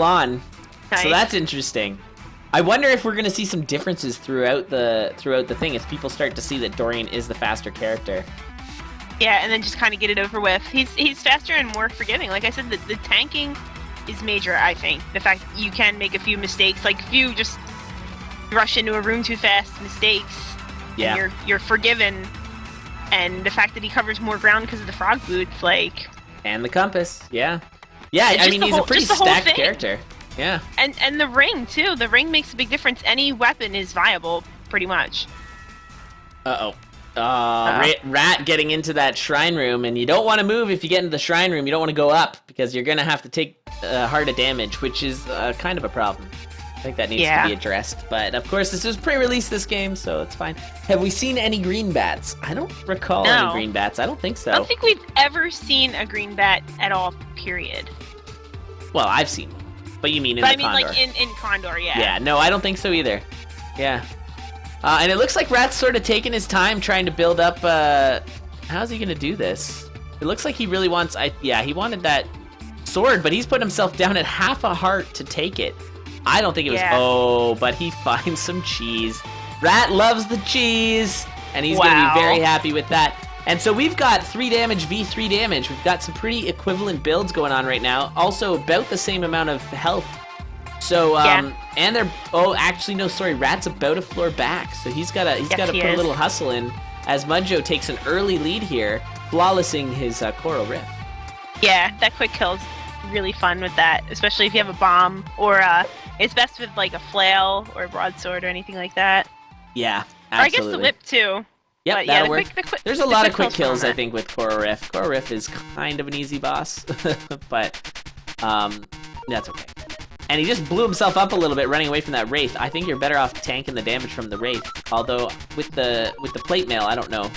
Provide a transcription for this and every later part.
on. Nice. So that's interesting. I wonder if we're gonna see some differences throughout the thing as people start to see that Dorian is the faster character. Yeah, and then just kind of get it over with. He's faster and more forgiving. Like I said, the tanking is major, I think. The fact that you can make a few mistakes, like if you just rush into a room too fast, mistakes, Yeah. and you're forgiven. And the fact that he covers more ground because of the frog boots, like... And the compass, yeah. Yeah, It's I just mean, the he's a whole- pretty just the whole stacked thing. character. Yeah. And the ring, too. The ring makes a big difference. Any weapon is viable, pretty much. Uh-oh. Rat getting into that shrine room, and you don't want to move if you get into the shrine room. You don't want to go up, because you're going to have to take heart of damage, which is kind of a problem. I think that needs to be addressed. But, of course, this is pre-release, this game, so it's fine. Have we seen any green bats? I don't recall any green bats. I don't think so. I don't think we've ever seen a green bat at all, period. Well, I've seen one. But you mean in But the I mean, Condor. like, in Condor, yeah. Yeah, no, I don't think so either. Yeah. And it looks like Rat's sort of taking his time trying to build up, how's he gonna do this? It looks like he really wants, he wanted that sword, but he's put himself down at half a heart to take it. I don't think it was, but he finds some cheese. Rat loves the cheese, and he's gonna be very happy with that. And so we've got 3 damage, V3 damage. We've got some pretty equivalent builds going on right now. Also about the same amount of health. So, and they're, actually, no, sorry, Rat's about a floor back. So he's gotta put a little hustle in as MudJoe takes an early lead here, flawlessing his Coral Rift. Yeah, that quick kill's really fun with that, especially if you have a bomb, or it's best with like a flail or a broadsword or anything like that. Yeah, absolutely. Or I guess the whip too. Yep, but that'll yeah, work. There's a lot of quick kills, I think, with Coral Rift. Coral Rift is kind of an easy boss, but that's okay. And he just blew himself up a little bit running away from that Wraith. I think you're better off tanking the damage from the Wraith. Although, with the plate mail, I don't know.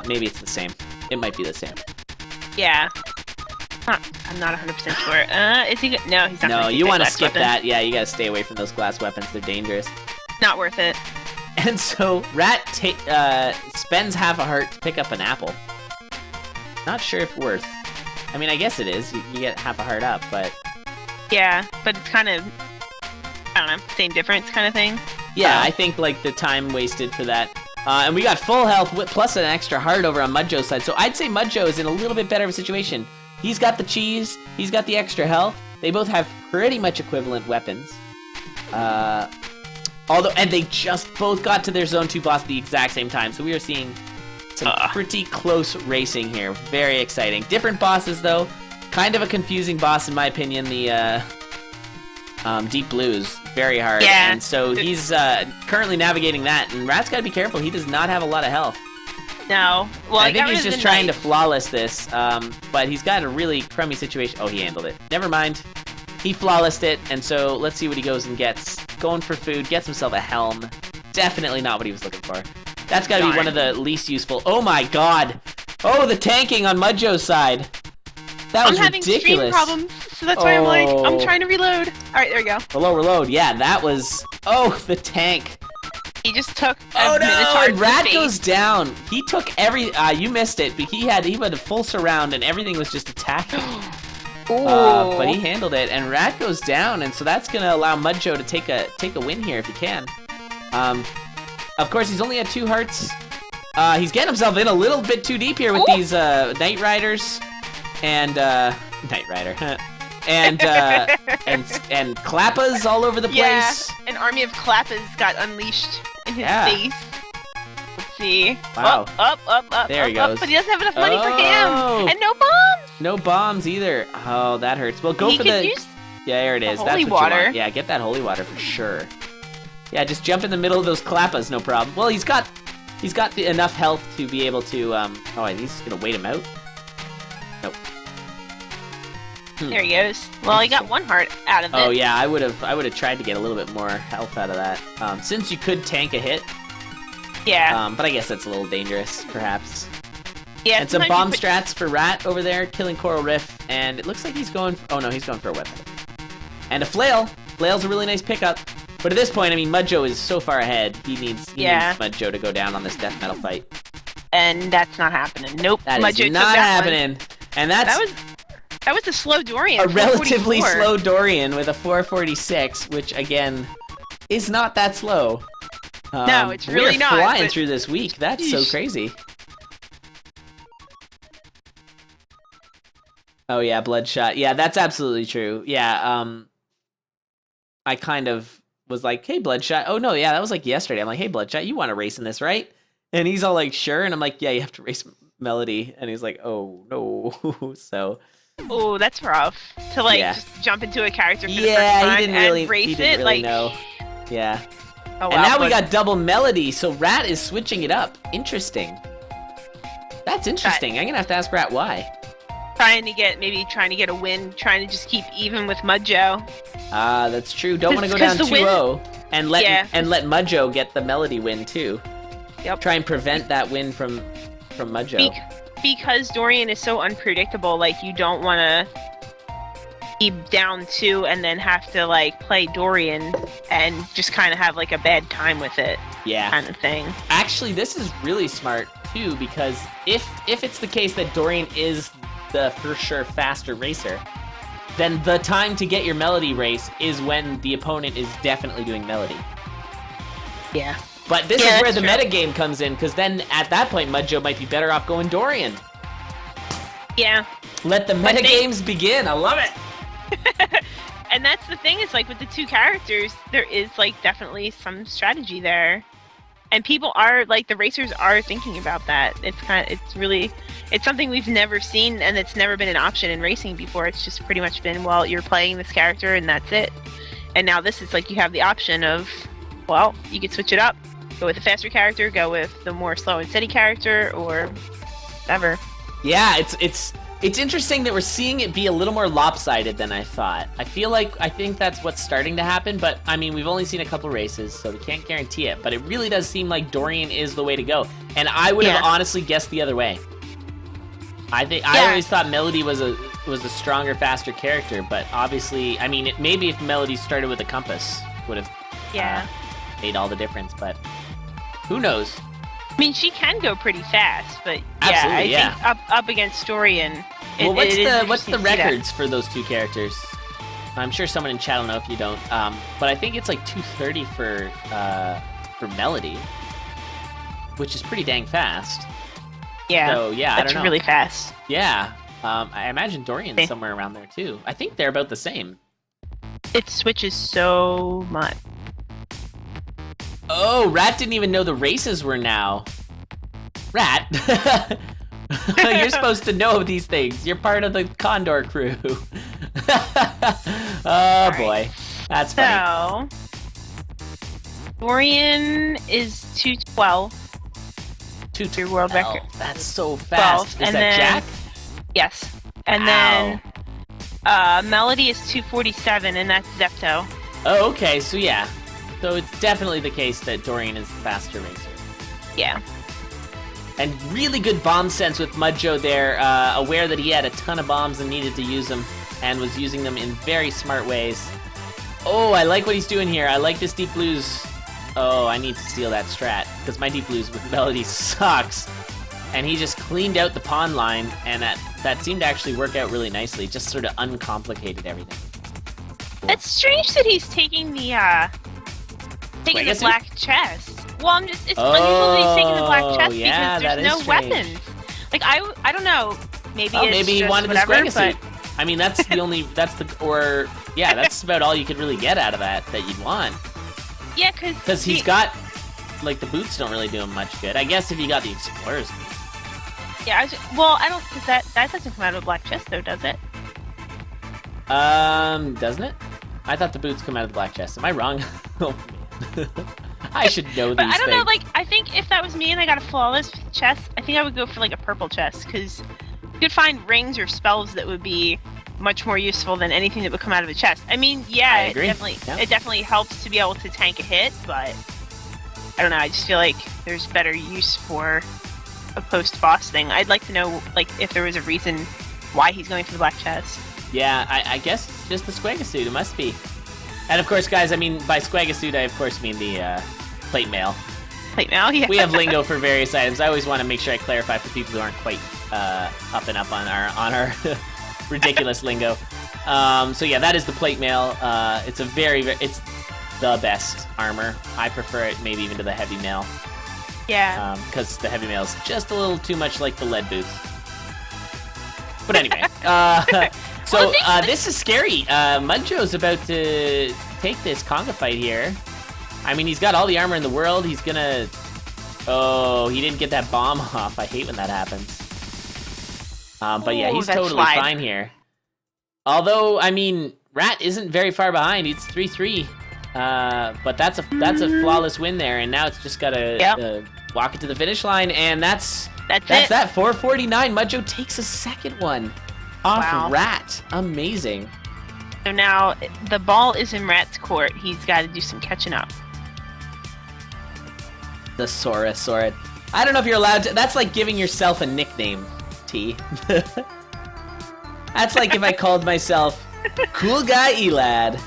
Maybe it's the same. It might be the same. Yeah. I'm not 100% sure. Is he good? No, he's not. No, you want to skip that. Yeah, you gotta stay away from those glass weapons. They're dangerous. Not worth it. And so, Rat spends half a heart to pick up an apple. Not sure if worth. I mean, I guess it is. You get half a heart up, but... Yeah, but it's kind of, I don't know, same difference kind of thing. Yeah, I think, like, the time wasted for that. And we got full health plus an extra heart over on MudJoe's side. So I'd say MudJoe is in a little bit better of a situation. He's got the cheese. He's got the extra health. They both have pretty much equivalent weapons. And they just both got to their Zone 2 boss at the exact same time. So we are seeing some pretty close racing here. Very exciting. Different bosses, though. Kind of a confusing boss, in my opinion. The Deep Blue's very hard. Yeah. And so he's currently navigating that. And Rat's got to be careful. He does not have a lot of health. No. Well, I think he's just trying to flawless this. But he's got a really crummy situation. Oh, he handled it. Never mind. He flawlessed it, and so let's see what he goes and gets. Going for food, gets himself a helm. Definitely not what he was looking for. That's got to be one of the least useful. Oh my god! Oh, the tanking on MudJoe's side. That was ridiculous. I'm having stream problems, so that's why I'm like, I'm trying to reload. Alright, there we go. Reload. Yeah, that was... Oh, the tank. He just took a Minotaur and Rat goes down. He took every... you missed it, but he had a full surround, and everything was just attacking. But he handled it, and Rat goes down, and so that's gonna allow MudJoe to take a win here if he can. Of course, he's only at 2 hearts. He's getting himself in a little bit too deep here with these Night Riders and Night Rider and Klappas all over the place. Yeah, an army of Klappas got unleashed in his face. Let's see. Wow. Up. There he goes. But he doesn't have enough money for him, and no bombs. No bombs either. Oh, that hurts. Well, go for the... Use yeah, there it is. Holy That's what water. you want. Yeah, get that holy water for sure. Yeah, just jump in the middle of those Klappas, no problem. Well, he's got enough health to be able to... Oh, and he's gonna wait him out? Nope. There he goes. Well, he got 1 heart out of it. Oh yeah, I would have tried to get a little bit more health out of that. Since you could tank a hit. Yeah. But I guess that's a little dangerous, perhaps. Yeah. And some bomb strats for Rat over there, killing Coral Rift, and it looks like he's going... Oh no, he's going for a weapon. And a flail. Flail's a really nice pickup. But at this point, I mean, MudJoe is so far ahead. He needs MudJoe to go down on this death metal fight. And that's not happening. Nope. That is not happening. And that That was a slow Dorian. A relatively 444. slow Dorian with a 446, which again is not that slow. No, it's really we're not, flying but- through this week. That's so Yeesh. crazy. Oh yeah, Bloodshot. Yeah, that's absolutely true. Yeah, I kind of was like, "Hey, Bloodshot." Oh no, yeah, that was like yesterday. I'm like, "Hey, Bloodshot, you want to race in this, right?" And he's all like, "Sure." And I'm like, "Yeah, you have to race Melody." And he's like, "Oh no." So Oh, that's rough. To like Yeah. just jump into a character for the first yeah, time he didn't and really, race he didn't it. really Like, know. Yeah. oh, And wow, now we but- got double Melody, so Rat is switching it up. Interesting. That's interesting. I'm gonna have to ask Rat why. trying to get a win, trying to just keep even with MudJoe. Ah, that's true. Don't want to go 'Cause down the win- 2-0 and let Yeah. MudJoe get the Melody win too. Yep. Try and prevent that win from MudJoe. Because Dorian is so unpredictable, like you don't want to be down 2 and then have to like play Dorian and just kind of have like a bad time with it, Yeah. kind of thing. Actually, this is really smart too, because if it's the case that Dorian is the for sure faster racer, then the time to get your Melody race is when the opponent is definitely doing Melody. Yeah. But this Yeah, is where that's the true. metagame comes in, because then at that point, MudJoe might be better off going Dorian. Yeah. Let the But they- metagames begin. I love it. And that's the thing, is like with the 2 characters, there is like definitely some strategy there. And people are like, the racers are thinking about that. It's something we've never seen, and it's never been an option in racing before. It's just pretty much been, well, you're playing this character and that's it. And now this is like, you have the option of, well, you could switch it up, go with a faster character, go with the more slow and steady character, or whatever. Yeah, it's interesting that we're seeing it be a little more lopsided than I thought. I think that's what's starting to happen, but I mean, we've only seen a couple races, so we can't guarantee it, but it really does seem like Dorian is the way to go. And I would have Yeah. honestly guessed the other way. I Yeah. always thought Melody was a stronger, faster character, but obviously, I mean, maybe if Melody started with a compass, would have Yeah. made all the difference, but who knows? I mean, she can go pretty fast, but Absolutely, yeah, I think up against Dorian. Well, what's it is the interesting to see that. records for those 2 characters? I'm sure someone in chat will know if you don't. But I think it's like 230 for Melody, which is pretty dang fast. Yeah, So yeah, I that's don't know. really fast. Yeah, I imagine Dorian's Okay. somewhere around there too. I think they're about the same. It switches so much. Oh, Rat didn't even know the races were now. Rat, you're supposed to know these things. You're part of the Condor crew. Oh boy, that's funny. So, Dorian is 212. Your world record. That's so fast. 12, Is and that then- Jack? Yes, and Wow. then Melody is 247, and that's Zepto. Oh, okay. So yeah, so it's definitely the case that Dorian is the faster racer. Yeah. And really good bomb sense with MudJoe there, aware that he had a ton of bombs and needed to use them, and was using them in very smart ways. Oh, I like what he's doing here. I like this Deep Blues. Oh, I need to steal that strat, because my Deep Blues with Melody sucks. And he just cleaned out the pawn line, and that seemed to actually work out really nicely. Just sort of uncomplicated everything. It's strange that he's taking the Swagger suit? black chest. Well, it's unusual that he's taking the black chest yeah, because that there's is no strange. weapons. Like I don't know. Maybe it's Maybe he just wanted whatever, the Swagger but suit. I mean, that's that's about all you could really get out of that you'd want. yeah, Because he's got, like, the boots don't really do him much good. I guess if you got the Explorer's boots. yeah. I don't because that doesn't come out of a black chest though, does it? Doesn't it? I thought the boots come out of the black chest. Am I wrong? Oh, man. I should know these But I don't know. things. Like I think if that was me and I got a flawless chest, I think I would go for like a purple chest because you could find rings or spells that would be much more useful than anything that would come out of a chest. I mean, yeah, I it agree. it definitely helps to be able to tank a hit, but I don't know. I just feel like there's better use for a post-boss thing. I'd like to know like if there was a reason why he's going for the black chest. Yeah, I guess it's just the Swagger suit. It must be. And of course, guys, I mean, by Swagger suit, I of course mean the plate mail. Plate mail, yeah. We have lingo for various items. I always want to make sure I clarify for people who aren't quite up and up on our ridiculous lingo. So yeah, that is the plate mail. It's a it's the best armor. I prefer it maybe even to the heavy mail. Yeah. Because the heavy mail is just a little too much like the lead boots. But anyway, so this is scary. MudJoe's about to take this conga fight here. I mean, he's got all the armor in the world. He's gonna... Oh, he didn't get that bomb off. I hate when that happens. But yeah, he's totally fine here. Although, I mean, Rat isn't very far behind. It's 3-3. But that's a flawless win there, and now it's just gotta walk it to the finish line, and that's that. 449. MudJoe takes a second one off Rat. Amazing. So now the ball is in Rat's court. He's got to do some catching up. The Sora. I don't know if you're allowed to. That's like giving yourself a nickname, T. That's like if I called myself Cool Guy Elad.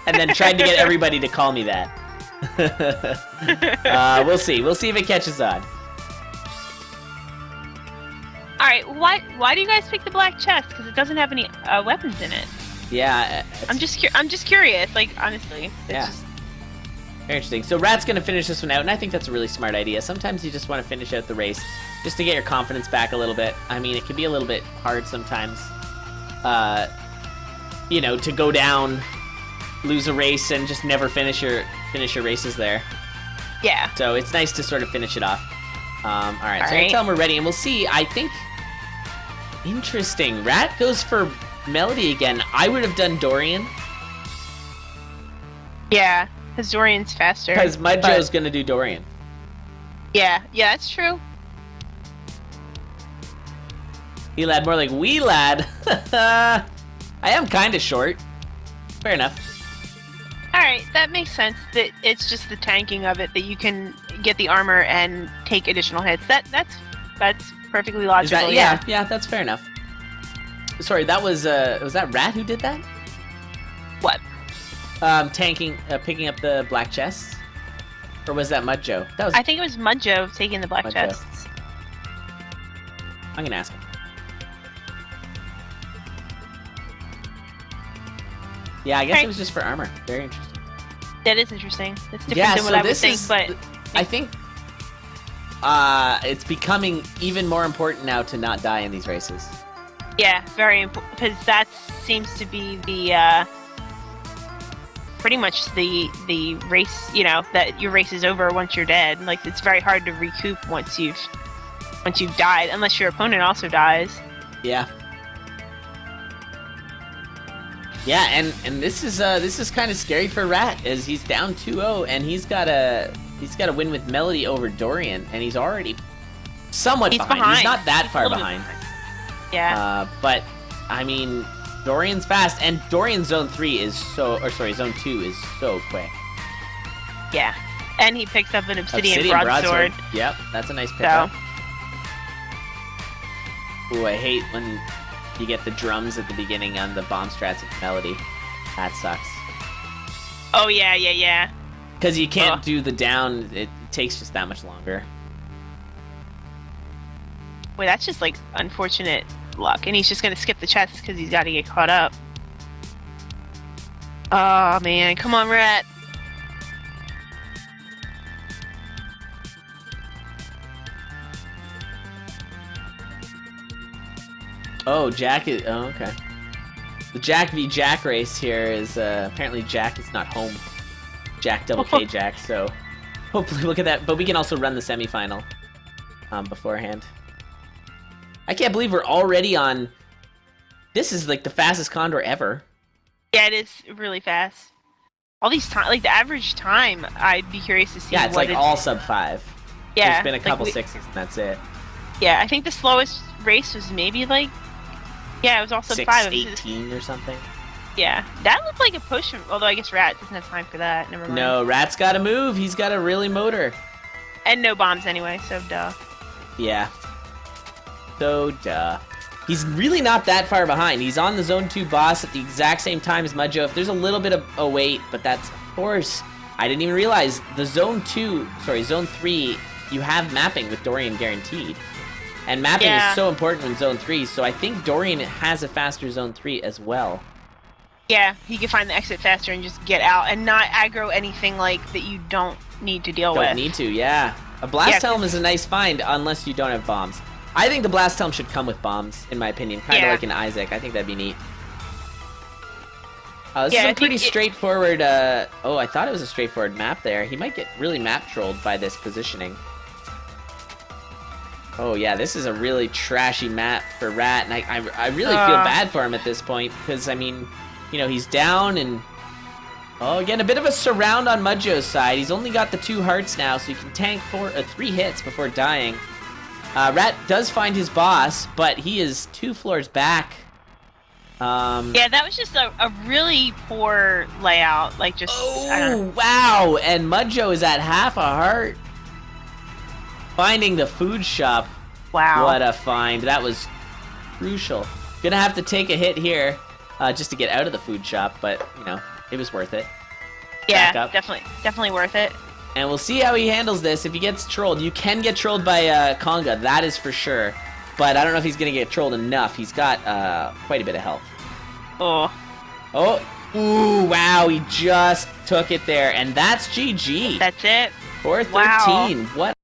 And then tried to get everybody to call me that. We'll see. We'll see if it catches on. All right. Why do you guys pick the black chest? Because it doesn't have any weapons in it. Yeah. I'm just curious. Like, honestly. Yeah. Very interesting. So Rat's gonna finish this one out, and I think that's a really smart idea. Sometimes you just want to finish out the race, just to get your confidence back a little bit. I mean, it can be a little bit hard sometimes. You know, to go down, lose a race, and just never finish your races there. Yeah. So it's nice to sort of finish it off. All right. So I'll tell him we're ready, and we'll see. I think interesting. Rat goes for Melody again. I would have done Dorian. Yeah, because Dorian's faster. Because MudJoe's gonna do Dorian. Yeah, that's true. He lad, more like we lad. I am kind of short. Fair enough. Alright, that makes sense. That it's just the tanking of it that you can get the armor and take additional hits. That's perfectly logical. Yeah, that's fair enough. Sorry, that was that Rat who did that? What? Tanking, picking up the black chests? Or was that MudJoe? I think it was MudJoe taking the black chests. I'm gonna ask him. Yeah, I guess it was just for armor. Very interesting. That is interesting. That's different than what I would think, but... I think it's becoming even more important now to not die in these races. Yeah, very important, because that seems to be the, pretty much the race, you know, that your race is over once you're dead. Like, it's very hard to recoup once you've died, unless your opponent also dies. Yeah. Yeah, and this is kind of scary for Rat, as he's down 2-0, and he's got a win with Melody over Dorian, and he's already somewhat behind. He's not that far behind. Yeah. But I mean, Dorian's fast, and Dorian's zone 3 is zone 2 is so quick. Yeah, and he picks up an obsidian broadsword. Yep, that's a nice pickup. Ooh, I hate when you get the drums at the beginning on the bomb strats of Melody. That sucks. Oh, yeah. Because you can't do the down, it takes just that much longer. Wait, that's just, like, unfortunate luck. And he's just gonna skip the chest because he's got to get caught up. Oh, man. Come on, Rat. Oh, Jack is... Oh, okay. The Jack v. Jack race here is... apparently Jack is not home. Jack double K Jack, so... Hopefully we'll get that. But we can also run the semifinal beforehand. I can't believe we're already on... This is, like, the fastest Condor ever. Yeah, it is really fast. All these time... Like, the average time, I'd be curious to see Yeah, it's like all sub 5. Yeah. There's been a couple 6s, and that's it. Yeah, I think the slowest race was maybe, like... Yeah, it was also 5. 6:18 or something. Yeah, that looked like a push. Although I guess Rat doesn't have time for that. Never mind. No, Rat's got to move. He's got a really motor. And no bombs anyway, so duh. Yeah. So duh. He's really not that far behind. He's on the Zone 2 boss at the exact same time as MudJoe. If there's a little bit of a wait, but that's, of course, I didn't even realize the Zone 3, you have mapping with Dorian guaranteed. And mapping Yeah. is so important in Zone 3, so I think Dorian has a faster Zone 3 as well. Yeah, he can find the exit faster and just get out and not aggro anything like that you don't need to deal with. Don't need to, yeah. A Blast Yeah, Helm is a nice find unless you don't have bombs. I think the Blast Helm should come with bombs, in my opinion. Kind of Yeah. like an Isaac. I think that'd be neat. This Yeah, is I a pretty think straightforward... oh, I thought it was a straightforward map there. He might get really map trolled by this positioning. Oh, yeah, this is a really trashy map for Rat, and I really feel bad for him at this point, because, I mean, you know, he's down, and... Oh, again, a bit of a surround on MudJoe's side. He's only got the 2 hearts now, so he can tank 3 hits before dying. Rat does find his boss, but he is 2 floors back. Yeah, that was just a really poor layout. Like, just... I don't know. Wow! And MudJoe is at half a heart. Finding the food shop. Wow. What a find. That was crucial. Gonna have to take a hit here just to get out of the food shop, but, you know, it was worth it. Yeah, Back up. definitely worth it. And we'll see how he handles this. If he gets trolled, you can get trolled by Conga, that is for sure. But I don't know if he's going to get trolled enough. He's got quite a bit of health. Oh. Oh, ooh, wow, he just took it there. And that's GG. That's it. 4-13. Wow. What